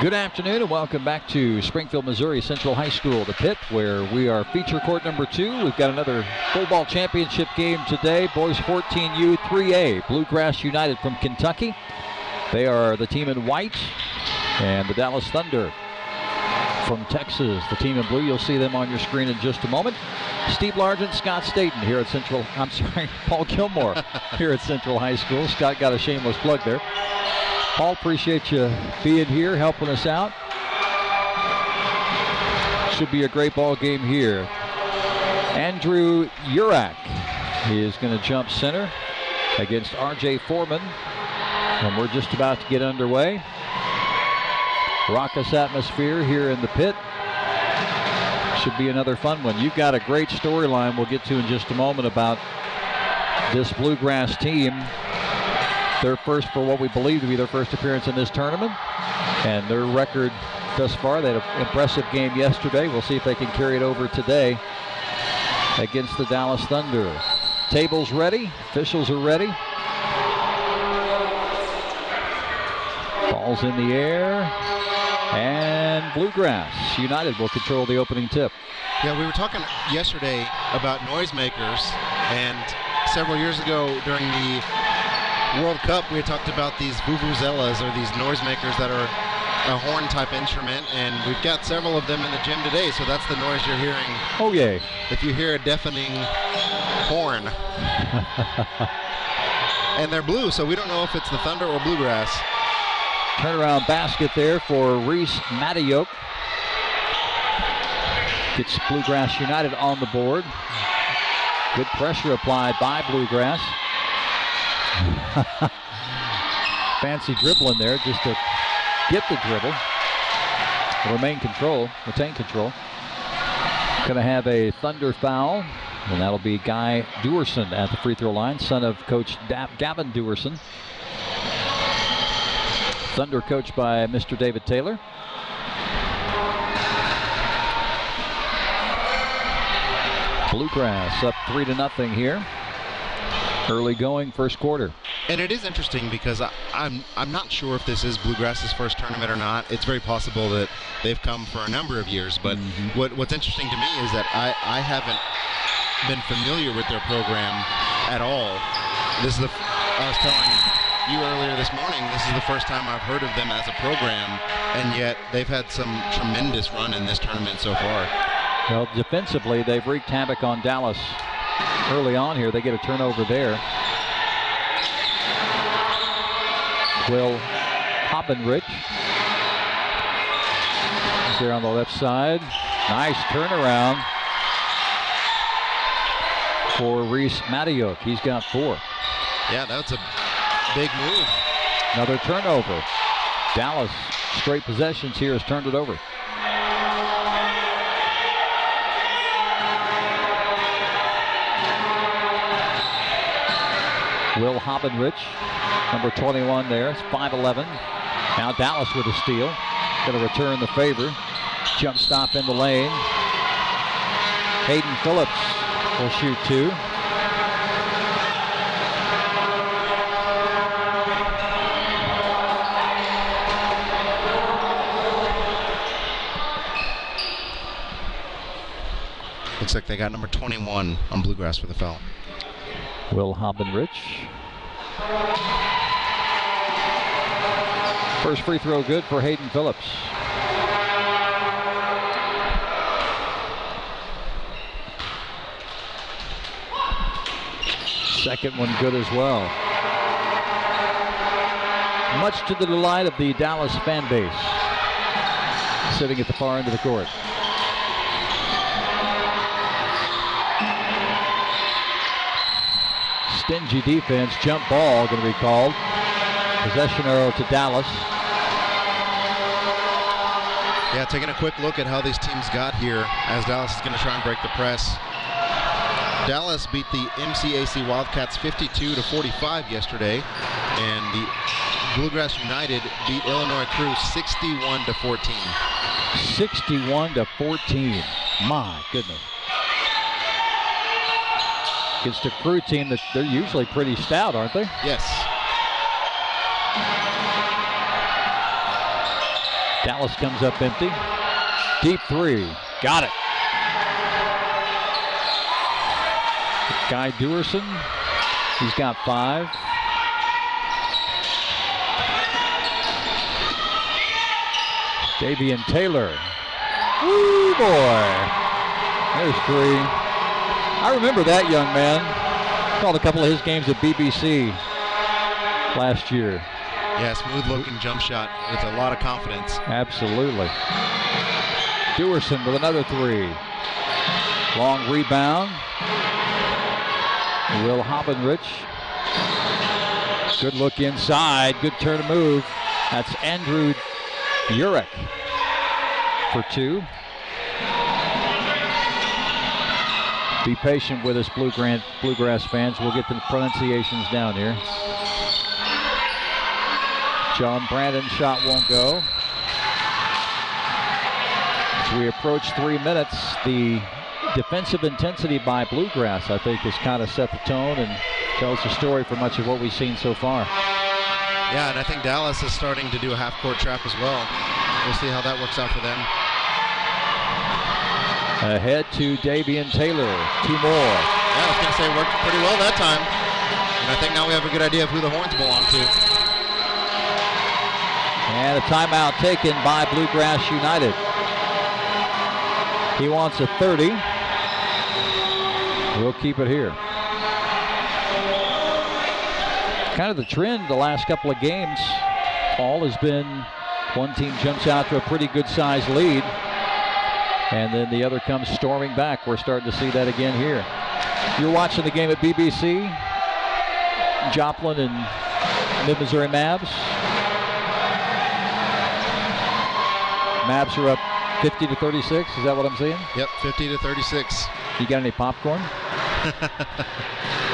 Good afternoon and welcome back to Springfield, Missouri Central High School, the pit, where we are feature court number 2. We've got another full ball championship game today. Boys 14U 3A, Bluegrass United from Kentucky. They are the team in white, and the Dallas Thunder from Texas, the team in blue. You'll see them on your screen in just a moment. Steve Largent, Scott Staten here at Paul Gilmore here at Central High School. Scott got a shameless plug there. Paul, appreciate you being here, helping us out. Should be a great ball game here. Andrew Urak is going to jump center against R.J. Foreman. And we're just about to get underway. Raucous atmosphere here in the pit. Should be another fun one. You've got a great storyline we'll get to in just a moment about this Bluegrass team. Their first, for what we believe to be their first appearance in this tournament, and their record thus far. They had an impressive game yesterday. We'll see if they can carry it over today against the Dallas Thunder. Tables ready, officials are ready. Ball's in the air, and Bluegrass United will control the opening tip. Yeah, we were talking yesterday about noisemakers, and several years ago during the World Cup, we had talked about these vuvuzelas, or these noisemakers that are a horn-type instrument, and we've got several of them in the gym today, so that's the noise you're hearing. Oh, yay. If you hear a deafening horn. And they're blue, so we don't know if it's the Thunder or Bluegrass. Turnaround basket there for Reese Matayoke. Gets Bluegrass United on the board. Good pressure applied by Bluegrass. Fancy dribbling there just to get the dribble. Retain control. Going to have a Thunder foul, and that'll be Guy Dewerson at the free throw line, son of Coach Gavin Dewerson. Thunder coached by Mr. David Taylor. Bluegrass up 3-0 here. Early going first quarter. And it is interesting because I'm not sure if this is Bluegrass's first tournament or not. It's very possible that they've come for a number of years, but what's interesting to me is that I haven't been familiar with their program at all. I was telling you earlier this morning, this is the first time I've heard of them as a program, and yet they've had some tremendous run in this tournament so far. Well, defensively, they've wreaked havoc on Dallas early on here. They get a turnover there. Will Hoppenrich is there on the left side. Nice turnaround for Reese Matayoke. He's got 4. Yeah, that's a big move. Another turnover. Dallas, straight possessions here, has turned it over. Will Hoppenrich, number 21 there. It's 5'11". Now Dallas with a steal. Going to return the favor. Jump stop in the lane. Hayden Phillips will shoot 2. Looks like they got number 21 on Bluegrass with a foul. Will Hoppenrich. First free throw good for Hayden Phillips. Second one good as well. Much to the delight of the Dallas fan base, sitting at the far end of the court. Stingy defense, jump ball going to be called. Possession arrow to Dallas. Yeah, taking a quick look at how these teams got here as Dallas is going to try and break the press. Dallas beat the NCHBC Wildcats 52-45 yesterday, and the Bluegrass United beat Illinois Crew 61-14. 61-14. My goodness. Against a Crew team that they're usually pretty stout, aren't they? Yes. Dallas comes up empty. Deep three. Got it. Guy Dewerson. He's got 5. Davian Taylor. Woo, boy. There's 3. I remember that young man. Called a couple of his games at BBC last year. Yeah, smooth-looking jump shot with a lot of confidence. Absolutely. Dewerson with another 3. Long rebound. Will Hobbenrich. Good look inside. Good turn to move. That's Andrew Urek for 2. Be patient with us, Bluegrass fans. We'll get the pronunciations down here. John Brandon's shot won't go. As we approach 3 minutes, the defensive intensity by Bluegrass, I think, has kind of set the tone and tells the story for much of what we've seen so far. Yeah, and I think Dallas is starting to do a half-court trap as well. We'll see how that works out for them. Ahead to Davian Taylor. 2 more. Yeah, I was going to say it worked pretty well that time. And I think now we have a good idea of who the horns belong to. And a timeout taken by Bluegrass United. He wants a 30. We'll keep it here. Kind of the trend the last couple of games, Paul, has been one team jumps out to a pretty good sized lead, and then the other comes storming back. We're starting to see that again here. You're watching the game at BBC. Joplin and Mid-Missouri Mavs. Mavs are up 50-36. Is that what I'm seeing? Yep, 50-36. You got any popcorn?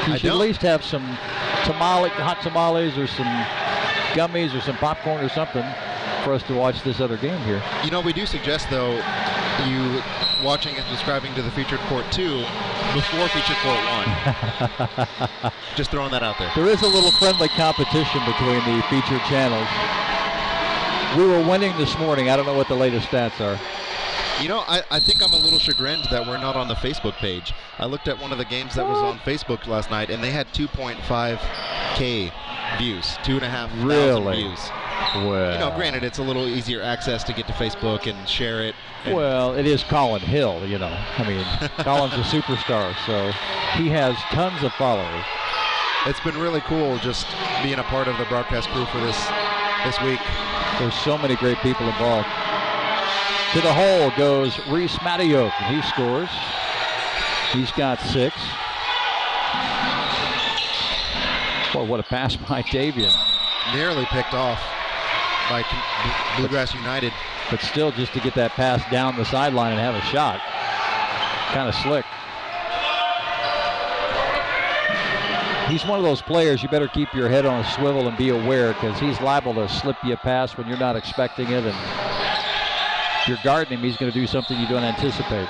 You should at least have some hot tamales or some gummies or some popcorn or something for us to watch this other game here. You know, we do suggest, though, you watching and subscribing to the Featured Court 2 before Featured Court 1. Just throwing that out there. There is a little friendly competition between the featured channels. We were winning this morning. I don't know what the latest stats are. You know, I think I'm a little chagrined that we're not on the Facebook page. I looked at one of the games that was on Facebook last night, and they had 2.5K views, 2,500 views. Well, you know, granted, it's a little easier access to get to Facebook and share it. And well, it is Colin Hill, you know. I mean, Colin's a superstar, so he has tons of followers. It's been really cool just being a part of the broadcast crew for this week. There's so many great people involved. To the hole goes Reese Mattiok, and he scores. He's got 6. Boy, what a pass by Davian. Nearly picked off by Bluegrass United. But still, just to get that pass down the sideline and have a shot. Kind of slick. He's one of those players you better keep your head on a swivel and be aware, because he's liable to slip you a pass when you're not expecting it, and if you're guarding him, he's going to do something you don't anticipate.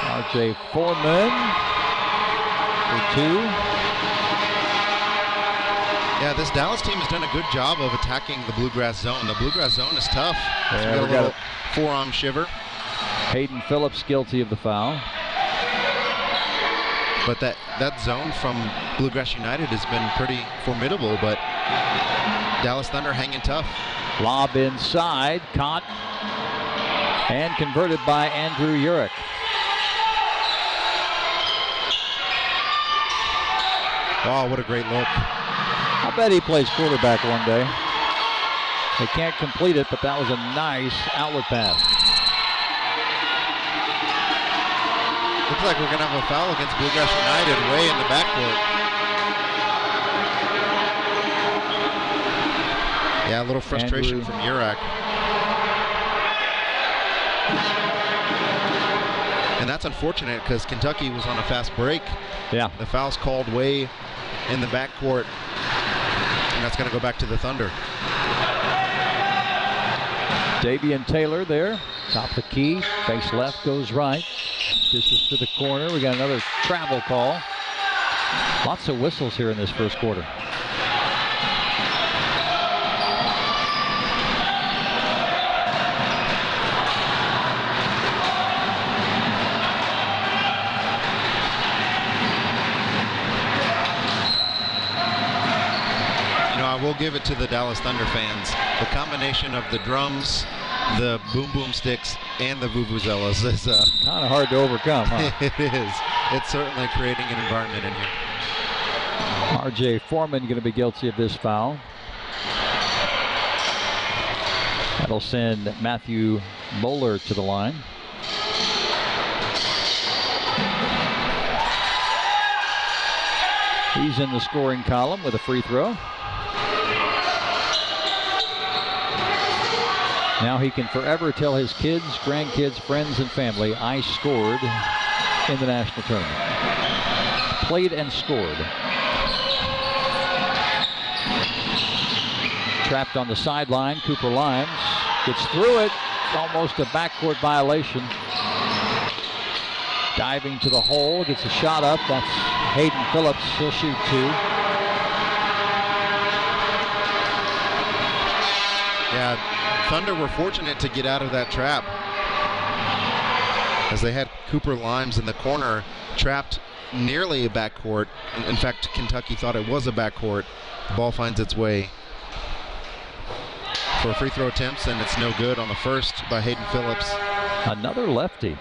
R.J. Foreman for 2. Yeah, this Dallas team has done a good job of attacking the Bluegrass zone. The Bluegrass zone is tough. Yeah, we got a forearm shiver. Hayden Phillips guilty of the foul. But that zone from Bluegrass United has been pretty formidable, but Dallas Thunder hanging tough. Lob inside, caught and converted by Andrew Urek. Wow, what a great look. I bet he plays quarterback one day. They can't complete it, but that was a nice outlet pass. Looks like we're going to have a foul against Bluegrass United way in the backcourt. Yeah, a little frustration from Urek. And that's unfortunate because Kentucky was on a fast break. Yeah. The foul's called way in the backcourt, and that's going to go back to the Thunder. Davian Taylor there, top of the key, face left goes right. This is to the corner. We got another travel call. Lots of whistles here in this first quarter. I will give it to the Dallas Thunder fans. The combination of the drums, the boom boom sticks, and the vuvuzelas is kind of hard to overcome, huh? It is. It's certainly creating an environment in here. R.J. Foreman going to be guilty of this foul. That'll send Matthew Moeller to the line. He's in the scoring column with a free throw. Now he can forever tell his kids, grandkids, friends, and family, I scored in the national tournament. Played and scored. Trapped on the sideline, Cooper Limes gets through it. Almost a backcourt violation. Diving to the hole, gets a shot up. That's Hayden Phillips. He'll shoot two. Yeah. Thunder were fortunate to get out of that trap, as they had Cooper Limes in the corner, trapped nearly a backcourt. In fact, Kentucky thought it was a backcourt. The ball finds its way for free throw attempts, and it's no good on the first by Hayden Phillips. Another lefty.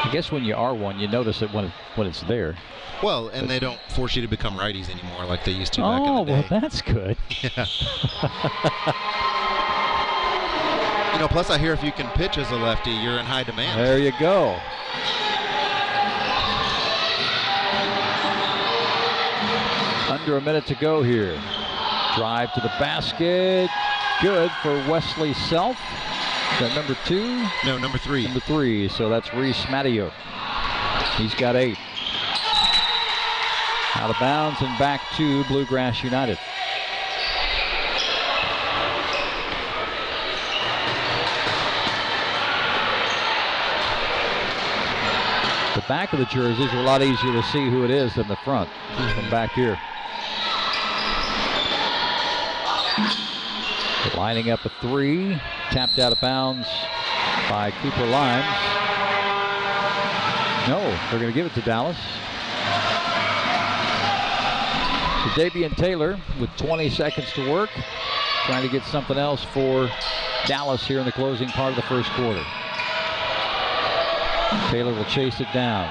I guess when you are one, you notice it when it's there. Well, and they don't force you to become righties anymore like they used to back in the day. Oh, well, that's good. Yeah. Plus I hear if you can pitch as a lefty, you're in high demand. There you go. Under a minute to go here. Drive to the basket. Good for Wesley Self. Is that number 2? No, number 3. Number 3. So that's Reese Mattio. He's got 8. Out of bounds and back to Bluegrass United. The back of the jerseys are a lot easier to see who it is than the front from back here. Lining up a 3, tapped out of bounds by Cooper Limes. No, they're going to give it to Dallas. So Davian Taylor with 20 seconds to work, trying to get something else for Dallas here in the closing part of the first quarter. Taylor will chase it down.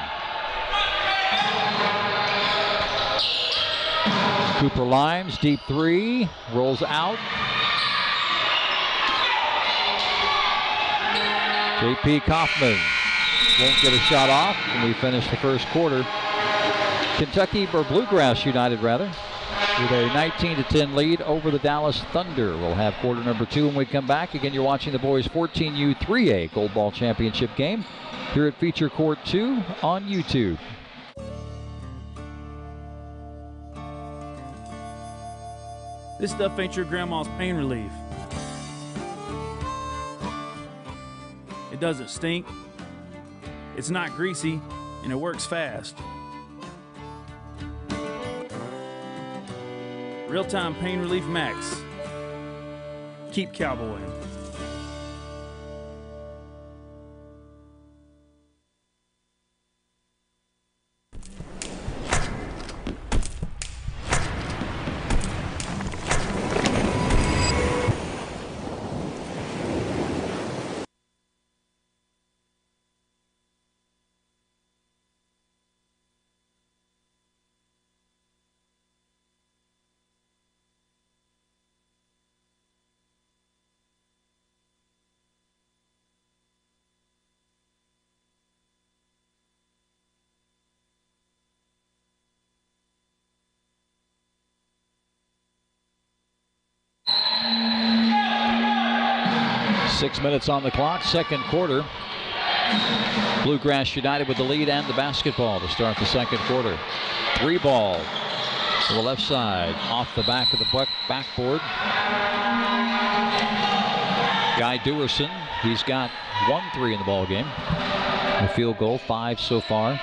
Cooper Limes, deep 3, rolls out. J.P. Kaufman won't get a shot off, and we finish the first quarter. Kentucky, or Bluegrass United rather, with a 19-10 lead over the Dallas Thunder. We'll have quarter number 2 when we come back. Again, you're watching the boys 14U-3A Gold Ball Championship game here at Feature Court 2 on YouTube. This stuff ain't your grandma's pain relief. It doesn't stink, it's not greasy, and it works fast. Real-time pain relief max. Keep cowboying. Six minutes on the clock, second quarter. Bluegrass United with the lead and the basketball to start the second quarter. 3 ball to the left side, off the back of the backboard. Guy Dewerson, he's got 1 3 in the ball game. A field goal, 5 so far.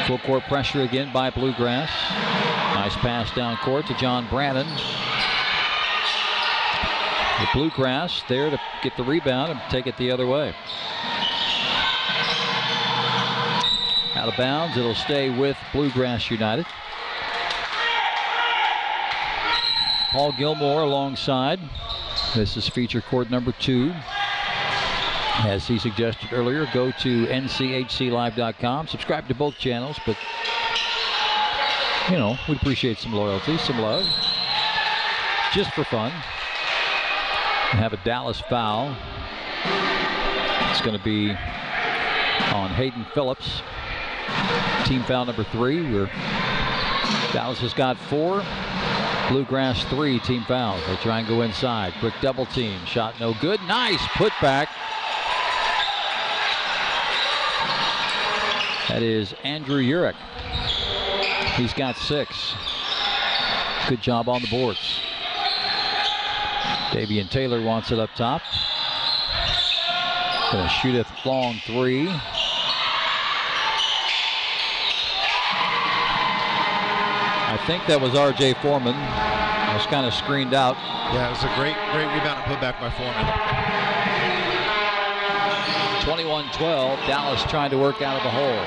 Full court pressure again by Bluegrass. Nice pass down court to John Brannon. The Bluegrass there to get the rebound and take it the other way. Out of bounds, it'll stay with Bluegrass United. Paul Gilmore alongside. This is feature court number 2. As he suggested earlier, go to NCHClive.com. Subscribe to both channels, but, you know, we'd appreciate some loyalty, some love, just for fun. We have a Dallas foul. It's going to be on Hayden Phillips. Team foul number 3. Dallas has got 4. Bluegrass 3 team fouls. They try and go inside. Quick double team. Shot no good. Nice putback. That is Andrew Urich. He's got 6. Good job on the boards. Davian Taylor wants it up top. Gonna shoot a long 3. I think that was R.J. Foreman. It was kind of screened out. Yeah, it was a great rebound and putback by Foreman. 21-12. Dallas trying to work out of the hole.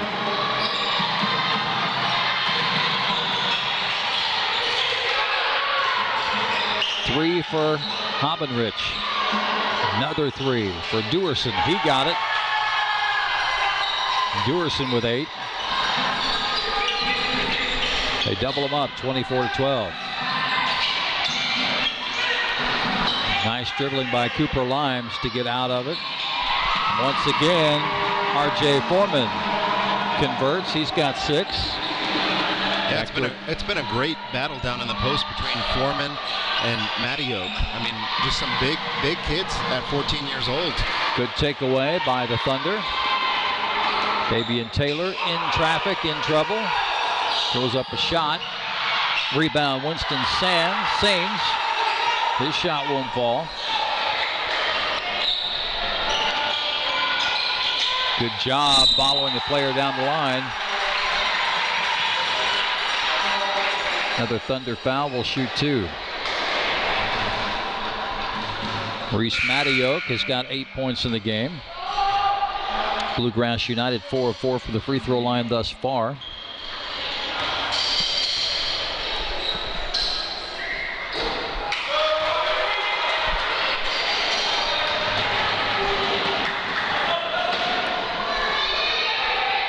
Three for Habenrich. Another 3 for Duerson. He got it. Duerson with 8. They double him up, 24-12. Nice dribbling by Cooper Limes to get out of it. Once again, R.J. Foreman converts. He's got 6. Yeah, it's been a great battle down in the post between Foreman and Matioc. I mean, just some big kids at 14 years old. Good takeaway by the Thunder. Davian Taylor in traffic, in trouble. Throws up a shot. Rebound, Winston Sains. His shot won't fall. Good job following the player down the line. Another Thunder foul, will shoot 2. Reese Matioc has got 8 points in the game. Bluegrass United 4 of 4 for the free throw line thus far.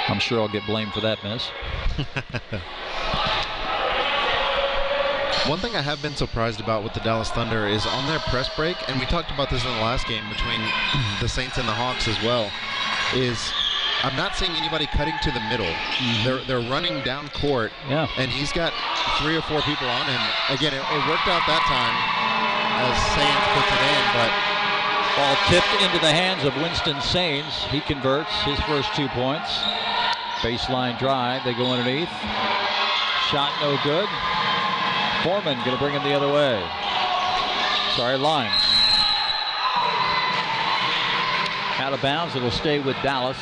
I'm sure I'll get blamed for that miss. One thing I have been surprised about with the Dallas Thunder is on their press break, and we talked about this in the last game between the Saints and the Hawks as well, is I'm not seeing anybody cutting to the middle. They're running down court, and he's got 3 or 4 people on him. Again, it worked out that time as Saints puts it in, but ball tipped into the hands of Winston Sains. He converts his first 2 points. Baseline drive, they go underneath. Shot no good. Foreman going to bring him the other way. Sorry, Limes. Out of bounds, it'll stay with Dallas.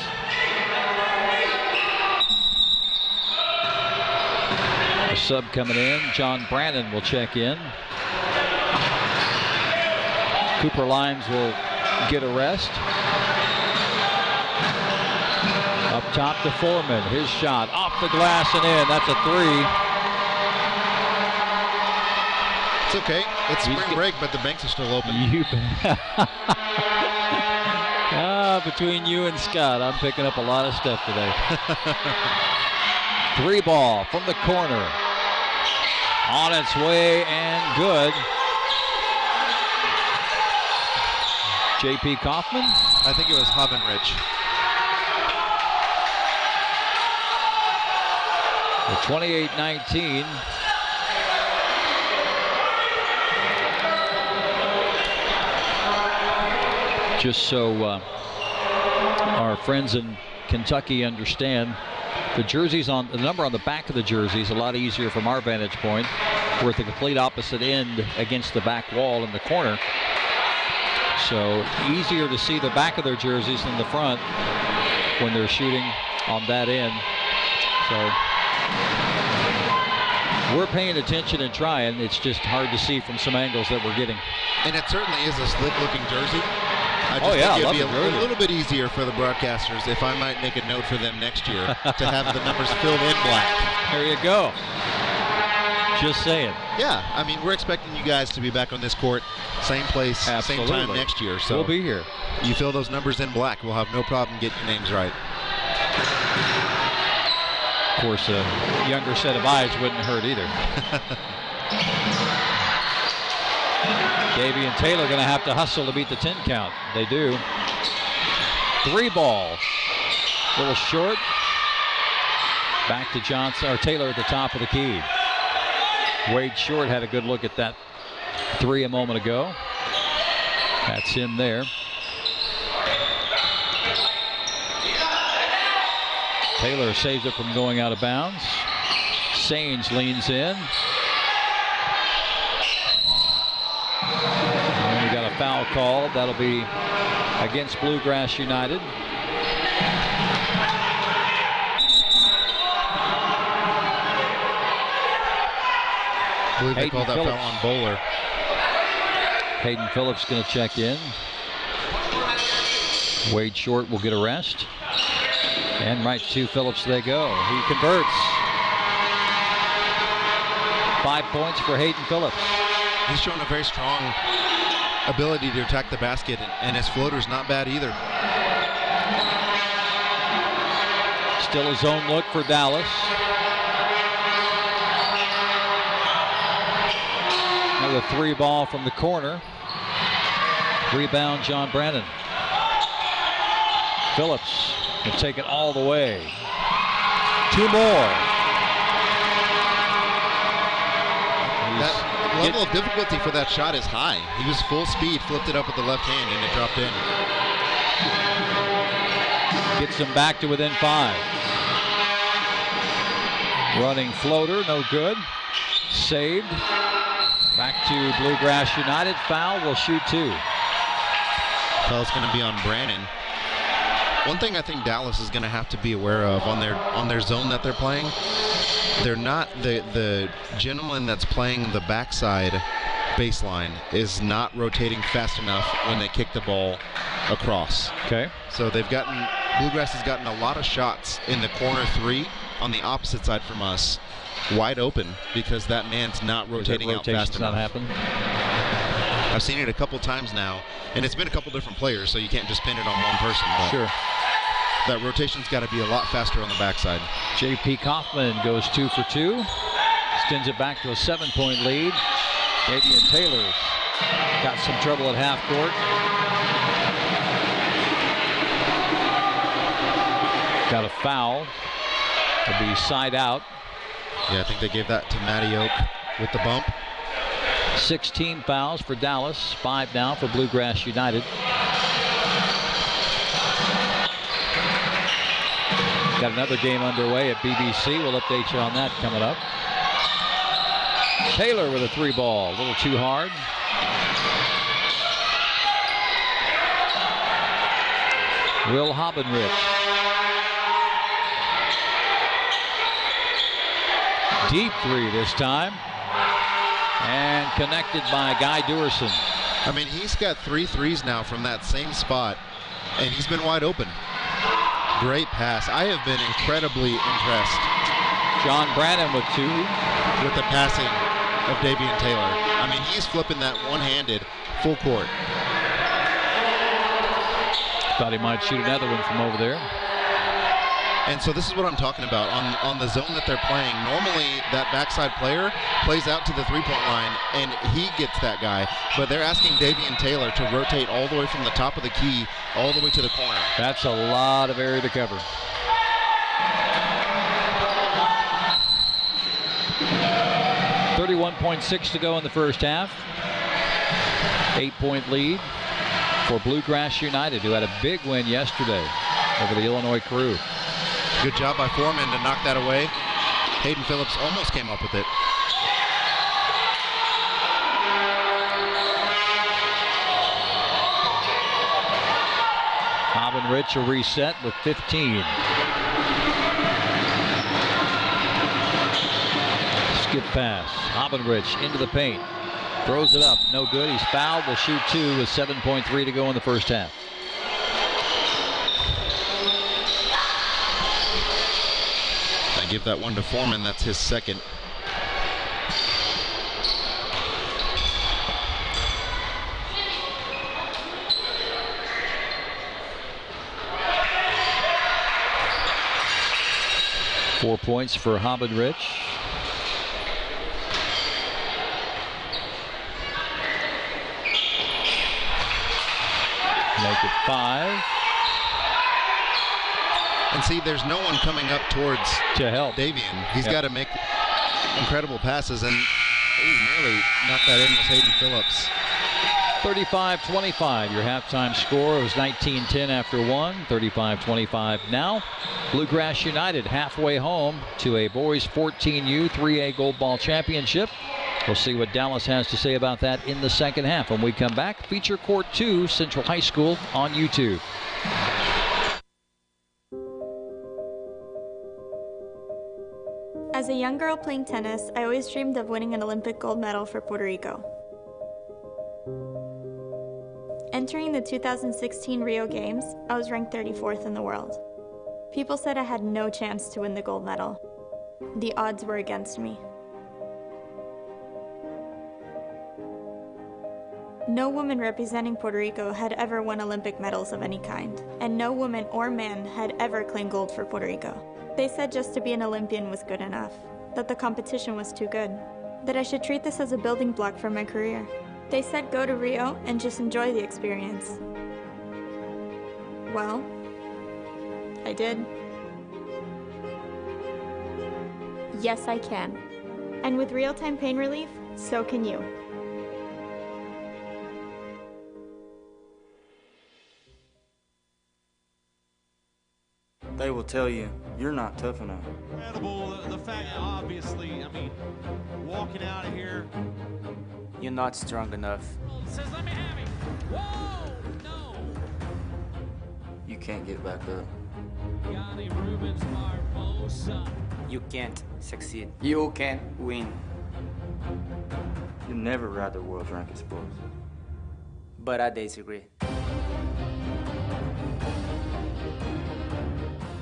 A sub coming in. John Brannon will check in. Cooper Limes will get a rest. Up top to Foreman. His shot off the glass and in. That's a 3. It's okay. It's spring break, but the banks are still open. Between you and Scott, I'm picking up a lot of stuff today. 3 ball from the corner. On its way and good. J.P. Kaufman? I think it was Habenrich. The 28-19. Just so our friends in Kentucky understand, the jerseys on the number on the back of the jersey is a lot easier from our vantage point. We're at the complete opposite end against the back wall in the corner. So easier to see the back of their jerseys than the front when they're shooting on that end. So we're paying attention and trying. It's just hard to see from some angles that we're getting. And it certainly is a slick-looking jersey. I Oh, just yeah, I think love it'd the be a jersey. little bit easier for the broadcasters if I might make a note for them next year to have the numbers filled in black. There you go. Just saying. Yeah, I mean, we're expecting you guys to be back on this court, same place, Absolutely. same time next year. So We'll be here. you fill those numbers in black, we'll have no problem getting your names right. Of course, a younger set of eyes wouldn't hurt either. Davey and Taylor going to have to hustle to beat the 10 count. They do. 3 ball. A little short. Back to Johnson, or Taylor at the top of the key. Wade Short had a good look at that 3 a moment ago. That's him there. Taylor saves it from going out of bounds. Sainz leans in. And we got a foul called. That'll be against Bluegrass United. I believe they Hayden called that Phillips. foul on Bowler. Hayden Phillips going to check in. Wade Short will get a rest. And right to Phillips they go. He converts. 5 points for Hayden Phillips. He's shown a very strong ability to attack the basket, and his floater's not bad either. Still a zone look for Dallas. Another 3 ball from the corner. Rebound, John Brandon. Phillips will take it all the way. 2 more. That level of difficulty for that shot is high. He was full speed, flipped it up with the left hand, and it dropped in. Gets them back to within 5. Running floater, no good. Saved. Back to Bluegrass United. Foul, will shoot 2. Foul's going to be on Brannon. One thing I think Dallas is going to have to be aware of on their zone that they're playing, they're not the gentleman that's playing the backside baseline is not rotating fast enough when they kick the ball across. Okay. So Bluegrass has gotten a lot of shots in the corner 3 on the opposite side from us, wide open, because that man's not rotating out fast enough. Not happen. I've seen it a couple times now, and it's been a couple different players, so you can't just pin it on one person. But Sure. that rotation's got to be a lot faster on the backside. J.P. Kaufman goes 2 for 2. Extends it back to a 7-point lead. Davian Taylor's got some trouble at half court. Got a foul. It'll be side out. Yeah, I think they gave that to Matty Oak with the bump. 16 fouls for Dallas. 5 now for Bluegrass United. Got another game underway at BBC. We'll update you on that coming up. Taylor with a 3 ball. A little too hard. Will Hobbenrich. Deep 3 this time. And connected by Guy Duerson. I mean, he's got 3 threes now from that same spot, and he's been wide open. Great pass. I have been incredibly impressed. John Brannon with 2. With the passing of Davian Taylor. I mean, he's flipping that one-handed full court. Thought he might shoot another one from over there. And so this is what I'm talking about. On the zone that they're playing, normally that backside player plays out to the three-point line, and he gets that guy. But they're asking Davian Taylor to rotate all the way from the top of the key all the way to the corner. That's a lot of area to cover. .6 to go in the first half. 8-point lead for Bluegrass United, who had a big win yesterday over the Illinois Crew. Good job by Foreman to knock that away. Hayden Phillips almost came up with it. Hobbenrich a reset with 15. skip pass. Hobenrich into the paint. Throws it up. No good. He's fouled. Will shoot 2 with 7.3 to go in the first half. I give that one to Foreman. That's his second. Four points for Hobenrich. Make it 5. And see, there's no one coming up towards to help Davian. He's got to make incredible passes, and nearly knocked that in with Hayden Phillips. 35-25, your halftime score. It was 19-10 after 1, 35-25 now. Bluegrass United halfway home to a boys 14U 3A Gold Ball Championship. We'll see what Dallas has to say about that in the second half. When we come back, Feature Court 2, Central High School on YouTube. As a young girl playing tennis, I always dreamed of winning an Olympic gold medal for Puerto Rico. Entering the 2016 Rio Games, I was ranked 34th in the world. People said I had no chance to win the gold medal. The odds were against me. No woman representing Puerto Rico had ever won Olympic medals of any kind, and no woman or man had ever claimed gold for Puerto Rico. They said just to be an Olympian was good enough, that the competition was too good, that I should treat this as a building block for my career. They said go to Rio and just enjoy the experience. Well, I did. Yes, I can. And with real-time pain relief, so can you. They will tell you, you're not tough enough. Incredible, the fact that obviously, I mean, walking out of here. You're not strong enough. Says, let me have it. Whoa, no. You can't get back up. Yanni Rubens Barbosa. You can't succeed. You can't win. You never ride the world's ranked sports. But I disagree.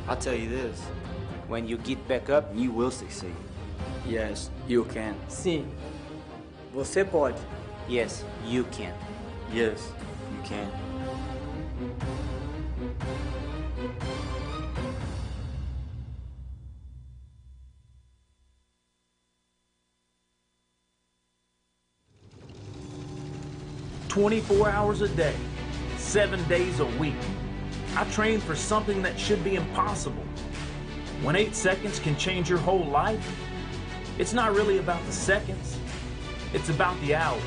I'll tell you this. When you get back up, you will succeed. Yes, you can. Sim. Você pode. Yes, you can. Yes, you can. "24 hours a day, 7 days a week. I train for something that should be impossible. When 8 seconds can change your whole life, it's not really about the seconds, it's about the hours.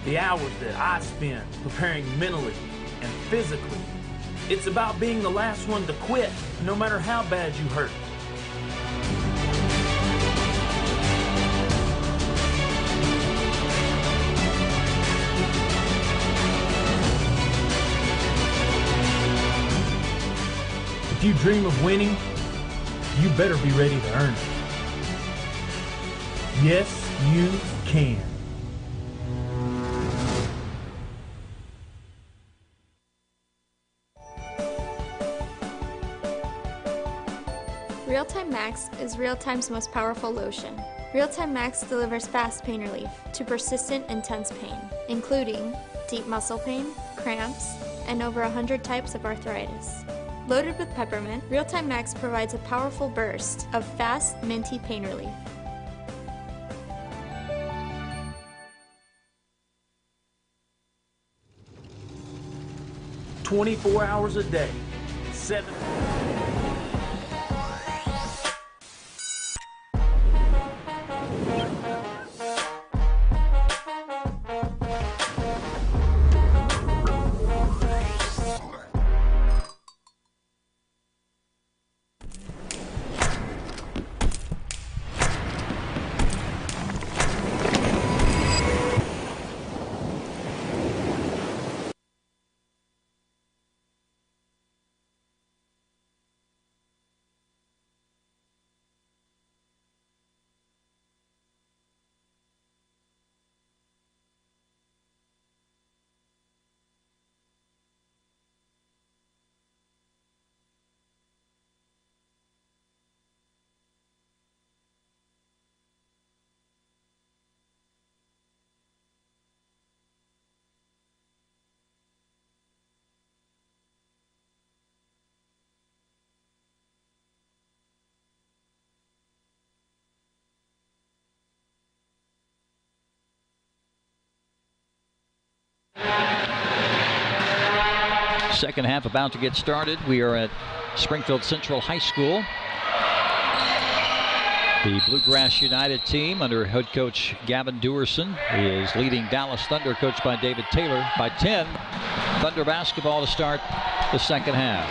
The hours that I spend preparing mentally and physically. It's about being the last one to quit, no matter how bad you hurt. If you dream of winning, you better be ready to earn it. Yes, you can. Real-Time Max is Real-Time's most powerful lotion. Real-Time Max delivers fast pain relief to persistent, intense pain, including deep muscle pain, cramps, and over 100 types of arthritis. Loaded with peppermint, Real-Time Max provides a powerful burst of fast, minty pain relief. "24 hours a day, 7. Second half about to get started. We are at Springfield Central High School. The Bluegrass United team under head coach Gavin Dewerson is leading Dallas Thunder, coached by David Taylor, by 10. Thunder basketball to start the second half.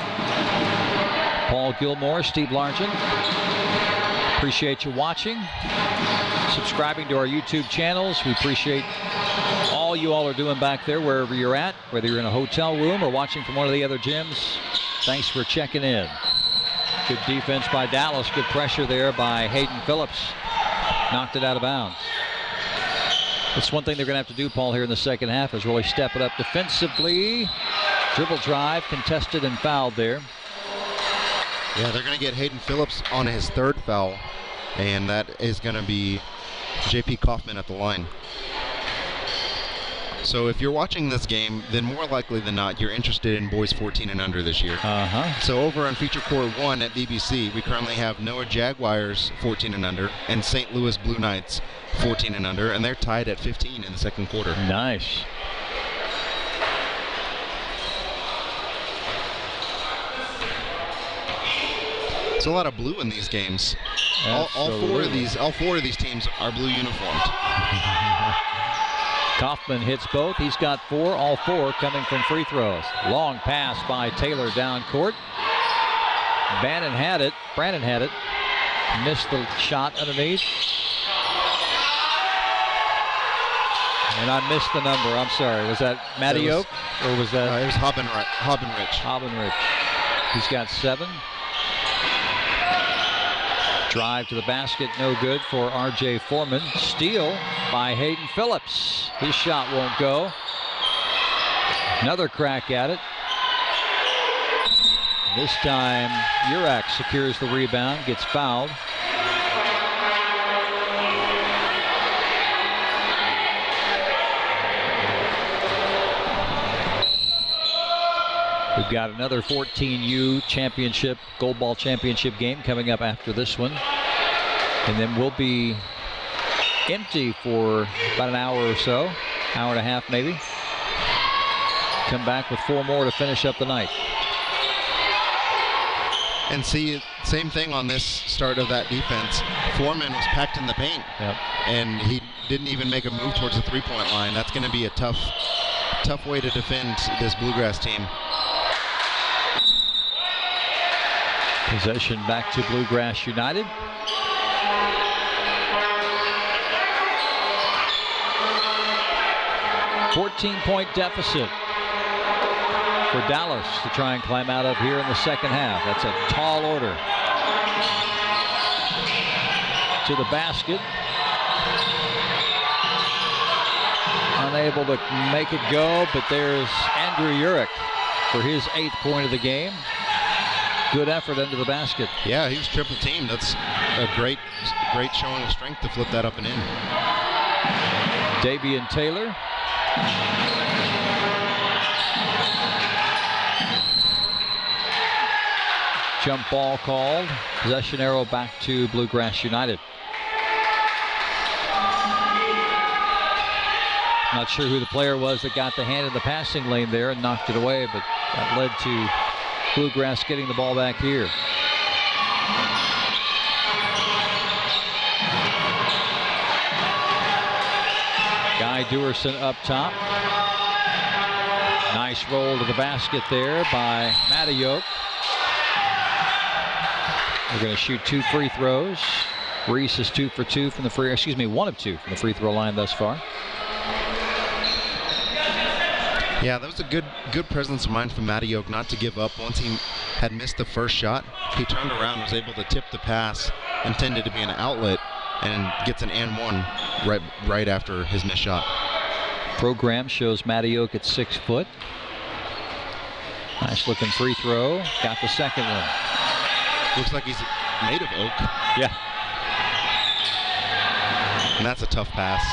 Paul Gilmore, Steve Largent. Appreciate you watching, subscribing to our YouTube channels. We appreciate all you all are doing back there wherever you're at, whether you're in a hotel room or watching from one of the other gyms. Thanks for checking in. Good defense by Dallas. Good pressure there by Hayden Phillips. Knocked it out of bounds. That's one thing they're going to have to do, Paul, here in the second half, is really step it up defensively. Dribble drive, contested and fouled there. Yeah, they're going to get Hayden Phillips on his third foul, and that is going to be J.P. Kaufman at the line. So if you're watching this game, then more likely than not, you're interested in boys 14 and under this year. So over on Feature Court 1 at BBC, we currently have Noah Jaguars 14 and under and St. Louis Blue Knights 14 and under, and they're tied at 15 in the second quarter. Nice. There's a lot of blue in these games. All four of these teams are blue uniformed. Kaufman hits both. He's got 4, all 4 coming from free throws. Long pass by Taylor down court. Brandon had it. Missed the shot underneath. And I missed the number. I'm sorry. Was that Matty Oak? Or was that? It was Hobbenrich. He's got 7. Drive to the basket, no good for R.J. Foreman. Steal by Hayden Phillips. His shot won't go. Another crack at it. This time, Urach secures the rebound, gets fouled. We've got another 14U championship, gold ball championship game coming up after this one. And then we'll be empty for about an hour or so, hour and a half maybe. Come back with 4 more to finish up the night. And see, same thing on this start of that defense. Foreman was packed in the paint. Yep. And he didn't even make a move towards the three-point line. That's going to be a tough way to defend this Bluegrass team. Possession back to Bluegrass United. $14-point deficit for Dallas to try and climb out of here in the second half. That's a tall order. To the basket. Unable to make it go, but there's Andrew Urach for his 8th point of the game. Good effort under the basket. Yeah, he was triple teamed. That's a great showing of strength to flip that up and in. Davian Taylor. Jump ball called. Possession arrow back to Bluegrass United. Not sure who the player was that got the hand in the passing lane there and knocked it away, but that led to Bluegrass getting the ball back here. Guy Dewerson up top. Nice roll to the basket there by Matty Oak. We're going to shoot 2 free throws. Reese is 1 of 2 from the free throw line thus far. Yeah, that was a good presence of mind from Matty Oak not to give up. Once he had missed the first shot, he turned around and was able to tip the pass, intended to be an outlet, and gets an and one right after his missed shot. Program shows Matty Oak at 6 foot. Nice looking free throw. Got the second one. Looks like he's made of oak. Yeah. And that's a tough pass.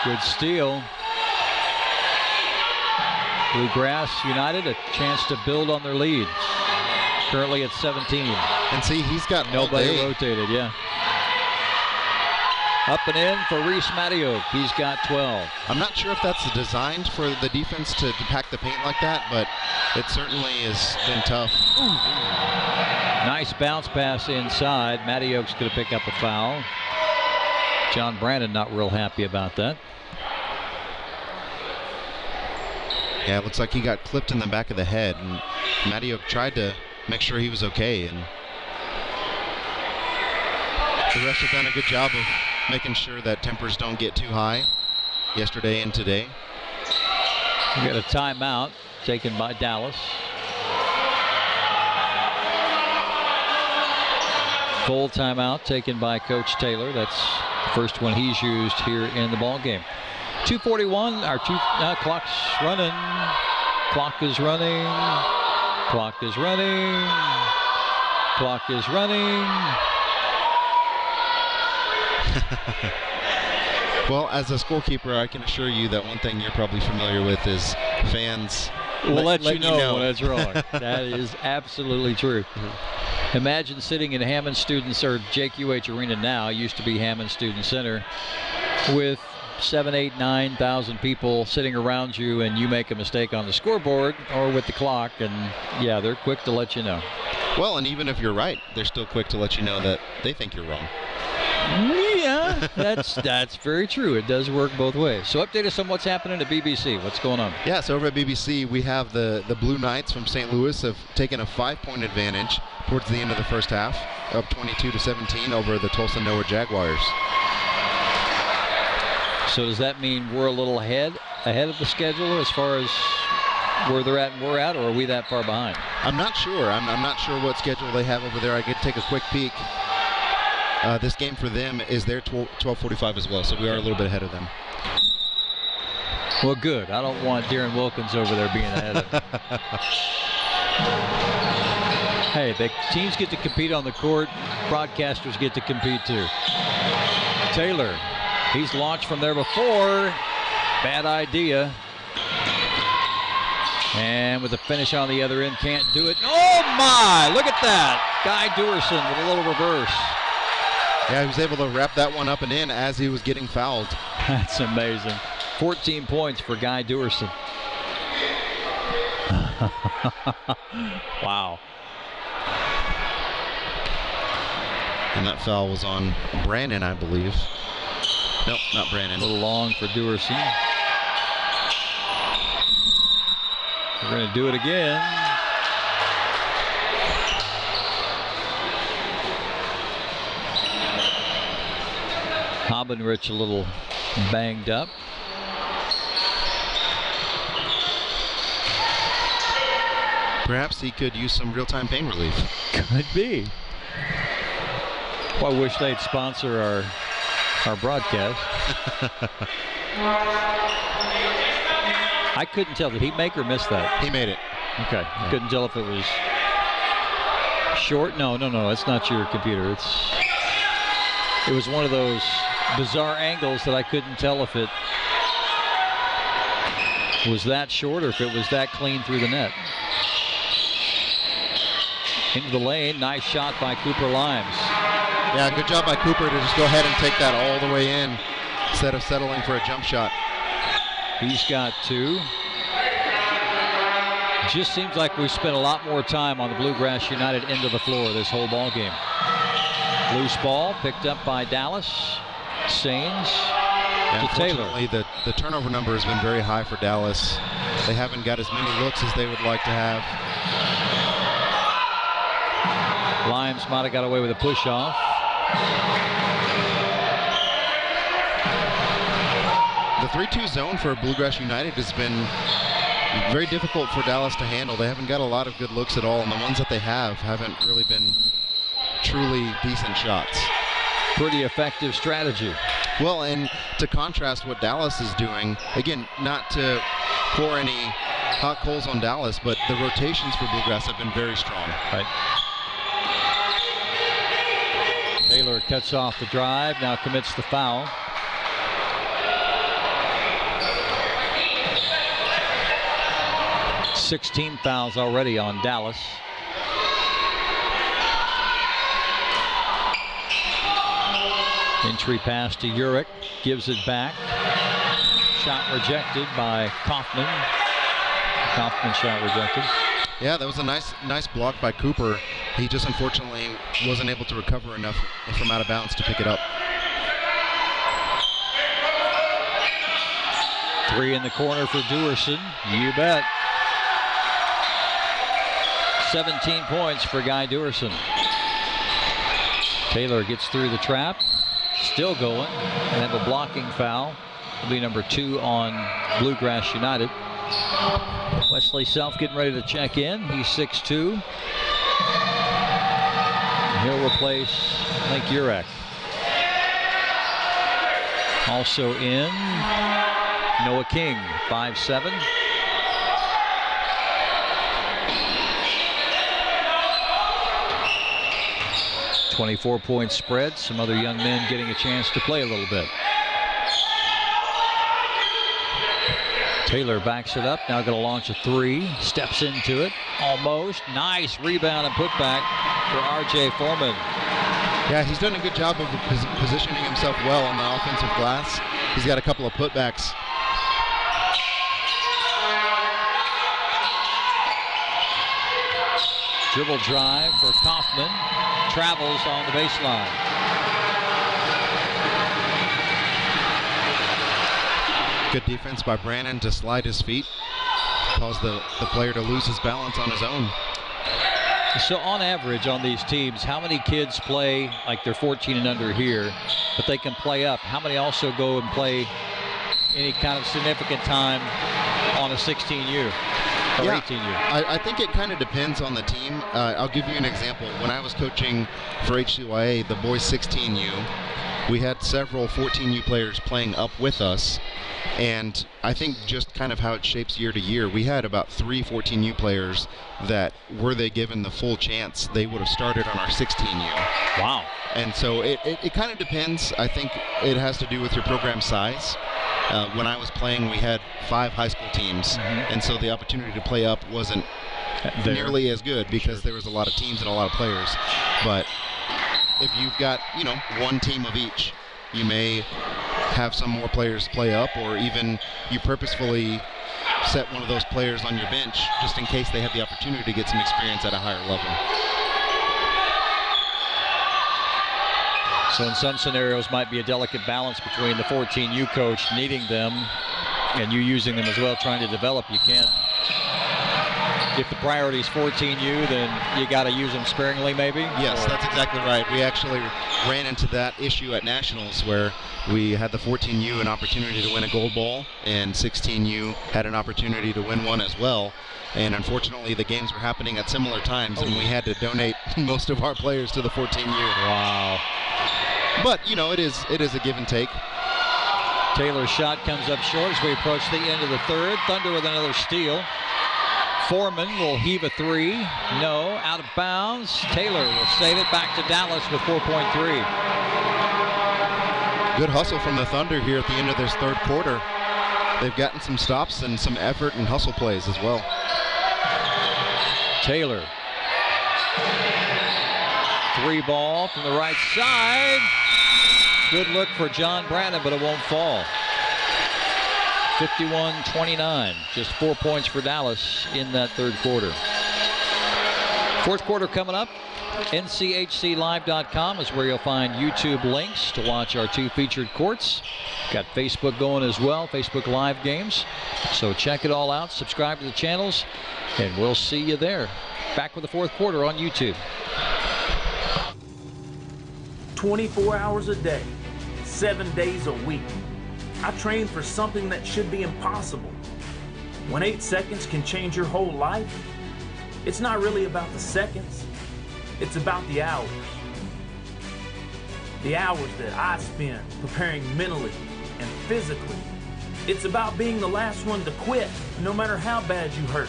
Good steal. Bluegrass United a chance to build on their lead. Currently at 17. And see, he's got nobody rotated, yeah. Up and in for Reese Mattiok. He's got 12. I'm not sure if that's designed for the defense to pack the paint like that, but it certainly has been tough. Nice bounce pass inside. Mattiok's going to pick up a foul. John Brandon not real happy about that. Yeah, it looks like he got clipped in the back of the head, and Mattiok tried to make sure he was okay, and the refs have done a good job of making sure that tempers don't get too high yesterday and today. We got a timeout taken by Dallas. Full timeout taken by Coach Taylor. That's the first one he's used here in the ball game. 2:41. Our clock's running. Clock is running. Clock is running. Clock is running. Well, as a scorekeeper, I can assure you that one thing you're probably familiar with is fans will let you know when it's wrong. That is absolutely true. Imagine sitting in Hammond Students or JQH Arena now, used to be Hammond Student Center, with 7,000, 8,000, 9,000 people sitting around you, and you make a mistake on the scoreboard or with the clock, and yeah, they're quick to let you know. Well, and even if you're right, they're still quick to let you know that they think you're wrong. Yeah, that's very true. It does work both ways. So update us on what's happening at BBC. What's going on? Yeah, so over at BBC, we have the Blue Knights from St. Louis have taken a 5-point advantage towards the end of the first half, up 22-17 over the Tulsa Nowhere Jaguars. So does that mean we're a little ahead of the schedule as far as where they're at and we're at, or are we that far behind? I'm not sure. I'm not sure what schedule they have over there. I could take a quick peek. This game for them is their 12:45 as well, so we are a little bit ahead of them. Well, good. I don't want Darren Wilkins over there being ahead of them. Hey, the teams get to compete on the court. Broadcasters get to compete too. Taylor, he's launched from there before. Bad idea. And with the finish on the other end, can't do it. Oh my, look at that. Guy Duerson with a little reverse. Yeah, he was able to wrap that one up and in as he was getting fouled. That's amazing. 14 points for Guy Duerson. Wow. And that foul was on Brandon, I believe. Nope, not Brandon. A little long for Duerson. We're going to do it again. Hobbenrich a little banged up. Perhaps he could use some real-time pain relief. Could be. Well, I wish they'd sponsor our broadcast. I couldn't tell. Did he make or miss that? He made it. Okay. Yeah. Couldn't tell if it was short. No. It's not your computer. It was one of those bizarre angles that I couldn't tell if it was that short or if it was that clean through the net. Into the lane. Nice shot by Cooper Limes. Yeah, good job by Cooper to just go ahead and take that all the way in instead of settling for a jump shot. He's got 2. Just seems like we spent a lot more time on the Bluegrass United end of the floor this whole ball game. Loose ball picked up by Dallas. Sains to Taylor. Unfortunately, the turnover number has been very high for Dallas. They haven't got as many looks as they would like to have. Limes might have got away with a push-off. The 3-2 zone for Bluegrass United has been very difficult for Dallas to handle. They haven't got a lot of good looks at all, and the ones that they have haven't really been truly decent shots. Pretty effective strategy. Well, and to contrast what Dallas is doing, again, not to pour any hot coals on Dallas, but the rotations for Bluegrass have been very strong. Right. Taylor cuts off the drive, now commits the foul. Sixteen fouls already on Dallas. Entry pass to Urich, gives it back. Shot rejected by Kaufman. Kaufman shot rejected. Yeah, that was a nice block by Cooper. He just unfortunately wasn't able to recover enough from out of bounds to pick it up. 3 in the corner for Duerson. You bet. 17 points for Guy Duerson. Taylor gets through the trap. Still going. And have a blocking foul. It'll be number 2 on Bluegrass United. Wesley Self getting ready to check in. He's 6'2". He'll replace, I think, Urich. Also in, Noah King, 5'7". .24-point spread. Some other young men getting a chance to play a little bit. Taylor backs it up. Now going to launch a 3. Steps into it. Almost. Nice rebound and putback for R.J. Foreman. Yeah, he's done a good job of positioning himself well on the offensive glass. He's got a couple of putbacks. Dribble drive for Kaufman. Travels on the baseline. Good defense by Brannon to slide his feet. Cause the player to lose his balance on his own. So on average on these teams, how many kids play, like they're 14 and under here, but they can play up? How many also go and play any kind of significant time on a 16U? Or 18U? I think it kind of depends on the team. I'll give you an example. When I was coaching for HCYA, the boys 16U, we had several 14U players playing up with us. And I think just kind of how it shapes year to year, we had about 3 14U players that, were they given the full chance, they would have started on our 16U. Wow. And so it kind of depends. I think it has to do with your program size. When I was playing, we had 5 high school teams, and so the opportunity to play up wasn't nearly as good because there was a lot of teams and a lot of players. But if you've got, one team of each, you may have some more players play up, or even you purposefully set one of those players on your bench just in case they have the opportunity to get some experience at a higher level. So in some scenarios might be a delicate balance between the 14U coach needing them and you using them as well, trying to develop. You can't. If the priority is 14U, then you got to use them sparingly, maybe? Yes, that's exactly right. We actually ran into that issue at Nationals where we had the 14U an opportunity to win a gold ball, and 16U had an opportunity to win one as well. And unfortunately, the games were happening at similar times, and we had to donate most of our players to the 14U. Wow. But, it is a give and take. Taylor's shot comes up short as we approach the end of the third. Thunder with another steal. Foreman will heave a 3. No, out of bounds. Taylor will save it back to Dallas with 4.3. Good hustle from the Thunder here at the end of this third quarter. They've gotten some stops and some effort and hustle plays as well. Taylor. 3 ball from the right side. Good look for John Brannon, but it won't fall. 51-29, just 4 points for Dallas in that third quarter. Fourth quarter coming up. NCHClive.com is where you'll find YouTube links to watch our 2 featured courts. Got Facebook going as well, Facebook Live games. So check it all out, subscribe to the channels, and we'll see you there. Back with the fourth quarter on YouTube. 24 hours a day, 7 days a week. I train for something that should be impossible. When 8 seconds can change your whole life, it's not really about the seconds, it's about the hours. The hours that I spend preparing mentally and physically. It's about being the last one to quit, no matter how bad you hurt.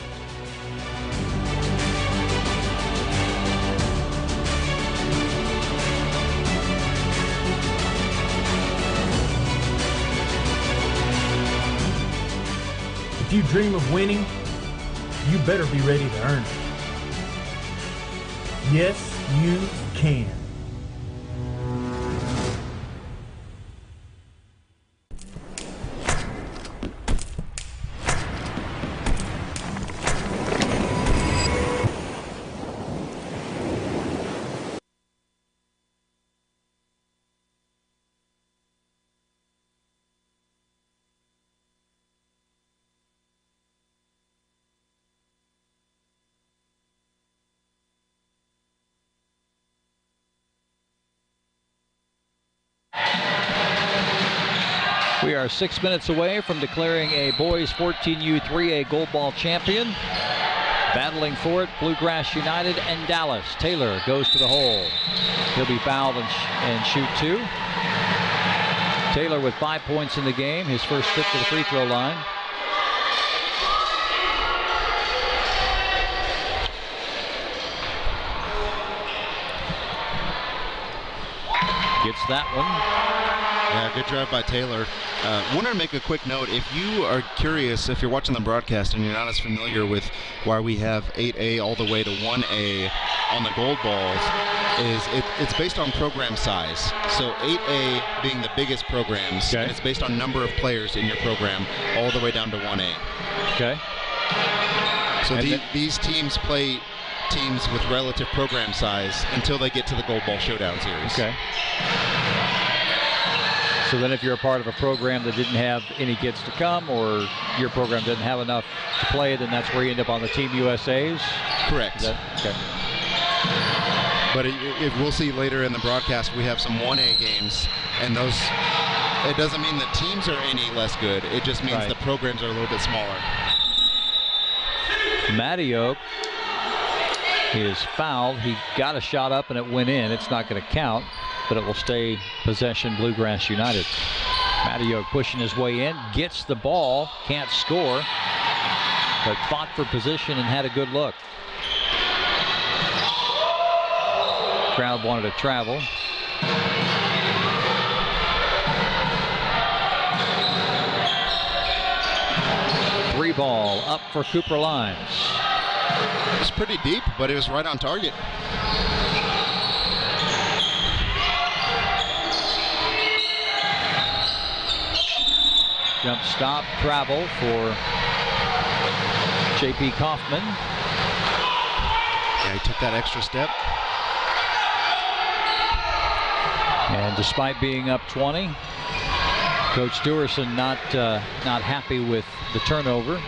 If you dream of winning, you better be ready to earn it. Yes, you can. We are 6 minutes away from declaring a boys 14U 3A gold ball champion. Battling for it, Bluegrass United and Dallas. Taylor goes to the hole. He'll be fouled and shoot 2. Taylor with 5 points in the game, his first trip to the free throw line. Gets that one. Yeah, good drive by Taylor. Wanted to make a quick note. If you are curious, if you're watching the broadcast and you're not as familiar with why we have 8A all the way to 1A on the gold balls, it's based on program size. So 8A being the biggest programs, okay. And it's based on number of players in your program all the way down to 1A. Okay. So these teams play teams with relative program size until they get to the gold ball showdown series. Okay. So then if you're a part of a program that didn't have any kids to come, or your program didn't have enough to play, then that's where you end up on the Team USA's? Correct. Okay. But if we'll see later in the broadcast, we have some 1A games, and those, it doesn't mean the teams are any less good. It just means the programs are a little bit smaller. Mattiok is fouled. He got a shot up and it went in. It's not going to count, but it will stay possession Bluegrass United. Mattiok pushing his way in, gets the ball, can't score, but fought for position and had a good look. Crowd wanted to travel. Three ball up for Cooper Lines. It was pretty deep, but it was right on target. Jump stop travel for J.P. Kaufman. Yeah, he took that extra step. And despite being up 20, Coach Stewerson not happy with the turnover.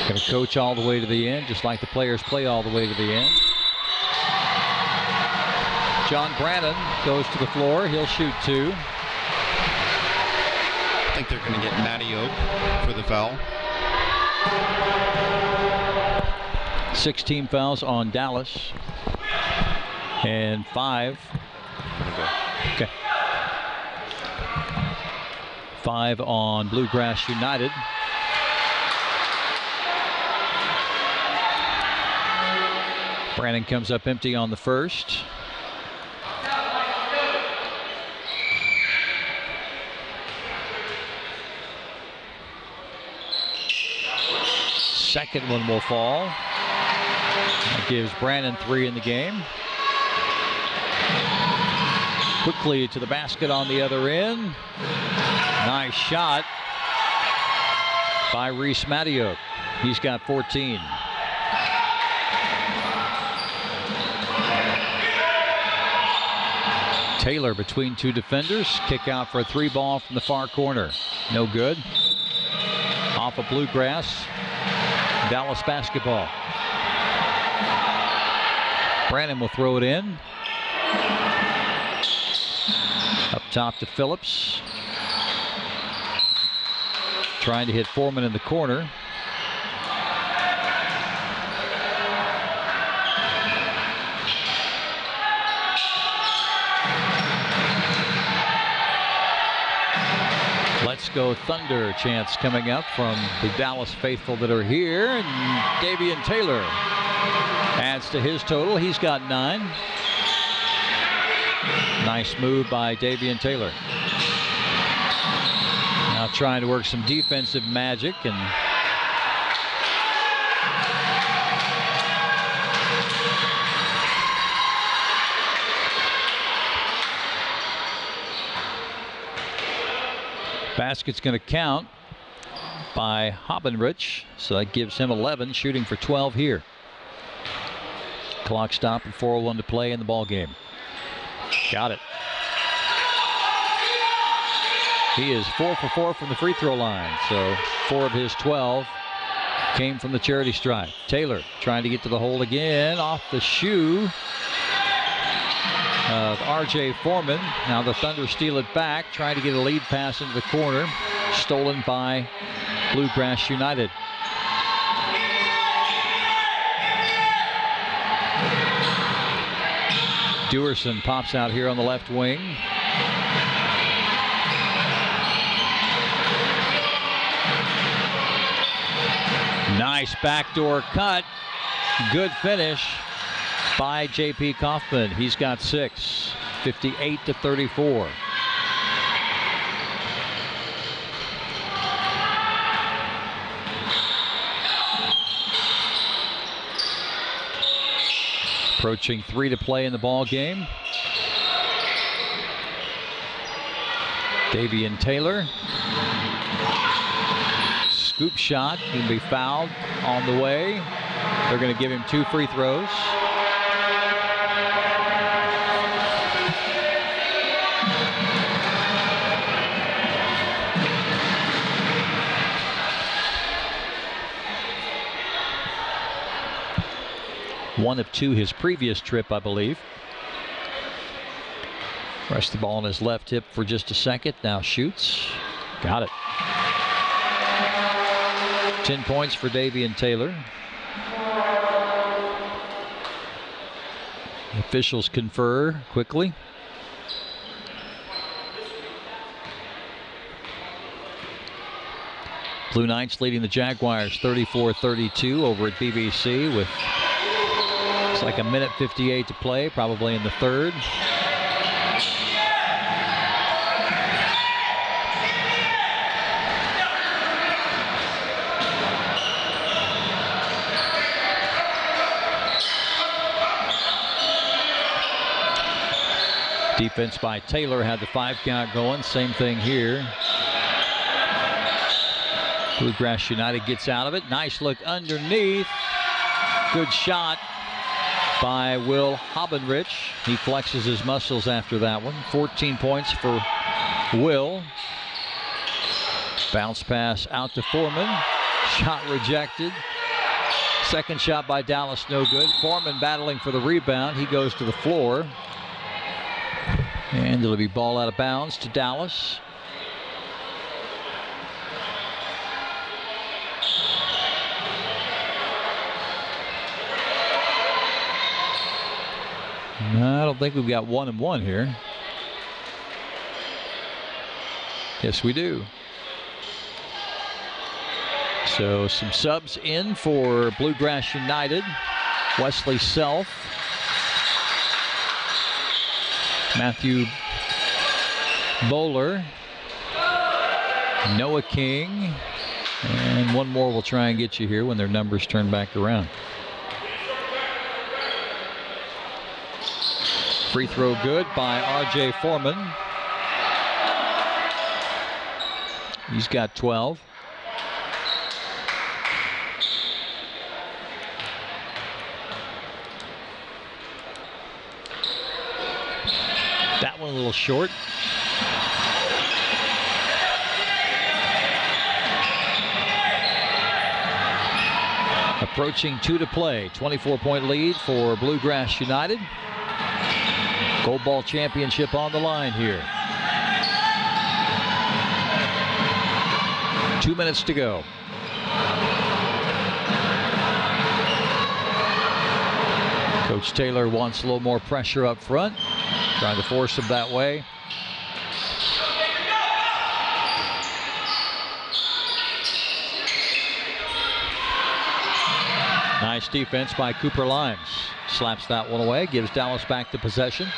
Going to coach all the way to the end, just like the players play all the way to the end. John Brannon goes to the floor. He'll shoot 2. I think they're going to get Mattiok for the foul. 16 fouls on Dallas. And 5. Okay. 5 on Bluegrass United. Brannon comes up empty on the first. Second one will fall. That gives Brannon 3 in the game. Quickly to the basket on the other end. Nice shot by Reese Mattiok. He's got 14. Taylor between 2 defenders. Kick out for a 3 ball from the far corner. No good. Off of Bluegrass. Dallas basketball. Brannon will throw it in. Up top to Phillips. Trying to hit Foreman in the corner. Let's go Thunder chants coming up from the Dallas faithful that are here. And Davian Taylor adds to his total. He's got 9. Nice move by Davian Taylor. Now trying to work some defensive magic, and basket's going to count by Hobbenrich, so that gives him 11, shooting for 12 here. Clock stop and 4:01 to play in the ball game. Got it. He is 4 for 4 from the free throw line, so 4 of his 12 came from the charity stripe. Taylor trying to get to the hole again, off the shoe. of R.J. Foreman. Now the Thunder steal it back, trying to get a lead pass into the corner. Stolen by Bluegrass United. Dewerson pops out here on the left wing. Nice backdoor cut. Good finish by J.P. Kaufman. He's got 6, 58-34. Approaching 3 to play in the ball game. Davian Taylor. Scoop shot, can be fouled on the way. They're going to give him 2 free throws. One of 2 his previous trip, I believe. Rests the ball on his left hip for just a second. Now shoots. Got it. 10 points for Davian Taylor. The officials confer quickly. Blue Knights leading the Jaguars 34-32 over at BBC with it's like 1:58 to play, probably in the third. Defense by Taylor had the 5 count going. Same thing here. Bluegrass United gets out of it. Nice look underneath. Good shot by Will Hobenrich. He flexes his muscles after that one. 14 points for Will. Bounce pass out to Foreman. Shot rejected. Second shot by Dallas, no good. Foreman battling for the rebound. He goes to the floor. And it'll be ball out of bounds to Dallas. I don't think we've got 1 and 1 here. Yes, we do. So some subs in for Bluegrass United. Wesley Self. Matthew Bowler. Noah King. And one more we'll try and get you here when their numbers turn back around. Free throw good by R.J. Foreman. He's got 12. That one a little short. Approaching 2 to play. 24-point lead for Bluegrass United. Gold Ball Championship on the line here. 2 minutes to go. Coach Taylor wants a little more pressure up front. Trying to force him that way. Nice defense by Cooper Limes. Slaps that one away, gives Dallas back the possession.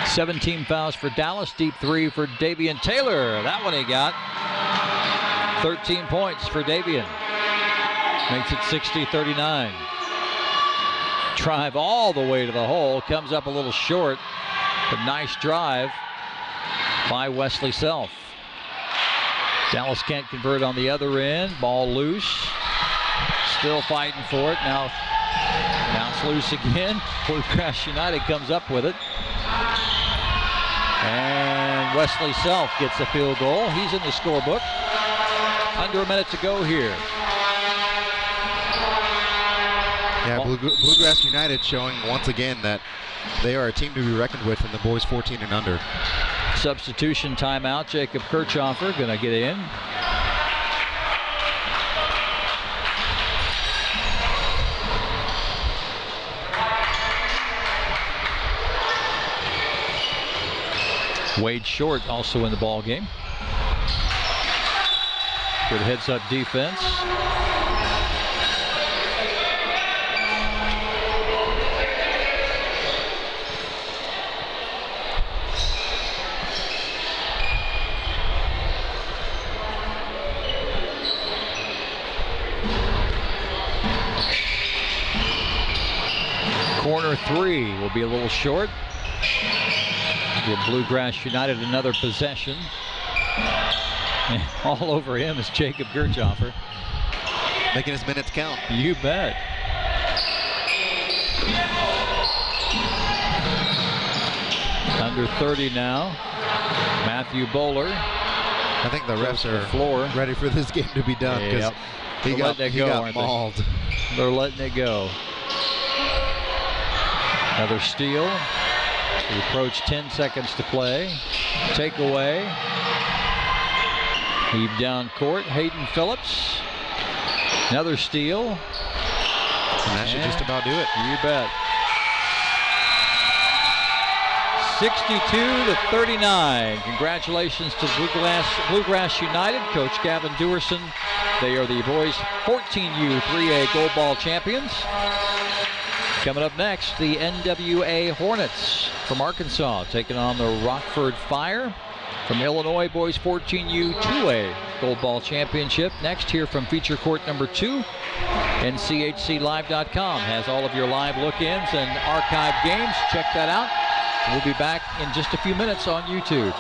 17 fouls for Dallas, deep 3 for Davian Taylor. That one he got. 13 points for Davian. Makes it 60-39. Drive all the way to the hole, comes up a little short, but nice drive by Wesley Self. Dallas can't convert on the other end. Ball loose. Still fighting for it. Now it's loose again. Bluegrass United comes up with it. And Wesley Self gets a field goal. He's in the scorebook. Under a minute to go here. Yeah, Bluegrass United showing once again that they are a team to be reckoned with in the boys 14 and under. Substitution timeout. Jacob Kirchhofer going to get in. Wade Short also in the ball game. Good heads-up defense. Corner three will be a little short. Give Bluegrass United another possession. And all over him is Jacob Kirchhofer. Making his minutes count. You bet. Under 30 now. Matthew Bowler. I think the refs are ready for this game to be done because he got mauled. They're letting it go. Another steal. We approach 10 seconds to play. Takeaway. Heave down court. Hayden Phillips. Another steal. And that should just about do it. You bet. 62-39. Congratulations to Bluegrass United. Coach Gavin Dewerson. They are the boys 14U 3A gold ball champions. Coming up next, the NWA Hornets from Arkansas taking on the Rockford Fire. From Illinois, boys 14U 2A gold ball championship. Next, here from feature court number 2. NCHClive.com has all of your live look-ins and archive games. Check that out. We'll be back in just a few minutes on YouTube.